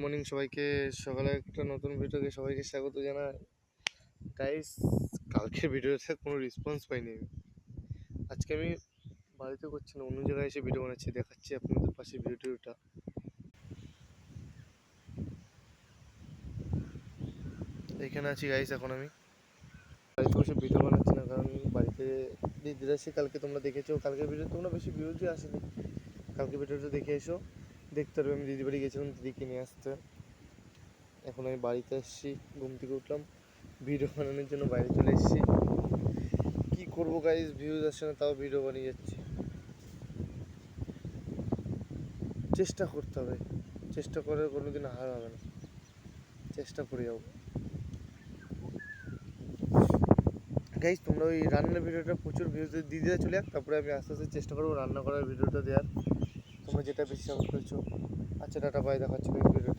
Morning সবাইকে। সকালে একটা নতুন ভিডিওকে সবাইকে স্বাগত জানাই। গাইস, কালকের ভিডিওতে কোনো রেসপন্স পাইনি আমি। আজকে আমি বাড়িতে করছি না, অন্য জায়গায় এসে ভিডিও বানাচ্ছি, দেখাচ্ছি আপনাদের পাশে ভিডিওটা। এখানে আছি গাইস, এখন আমি বাড়িতে বসে ভিডিও বানাচ্ছি না, কারণ বাড়িতে দিদিরা এসে কালকে তোমরা দেখেছো, কালকের ভিডিও তোমরা বেশি ভিউজই আসেনি। কালকে ভিডিওটা দেখে এসো, দেখতে পারবে। আমি দিদি বাড়ি গেছিলাম দিদিকে নিয়ে আসতে। এখন আমি বাড়িতে এসেছি, ঘুম থেকে উঠলাম, ভিডিও বানানোর জন্য বাইরে চলে এসেছি। কি করবো গাইস, ভিউজ আসছে না, তাও ভিডিও বানিয়ে যাচ্ছি। চেষ্টা করতে হবে, চেষ্টা করে কোনোদিন হার হবে না, চেষ্টা করে যাবো। গাইস, তোমরা ওই রান্নার ভিডিওটা প্রচুর ভিউজ দিয়ে দিতে চলে যাক, তারপরে আমি আস্তে আস্তে চেষ্টা করবো রান্না করার ভিডিওটা দেওয়ার। তোমরা যেটা বেশি সাপোর্ট করছো। আচ্ছা, টাটা, বাই, দেখাচ্ছি ভিডিওটা।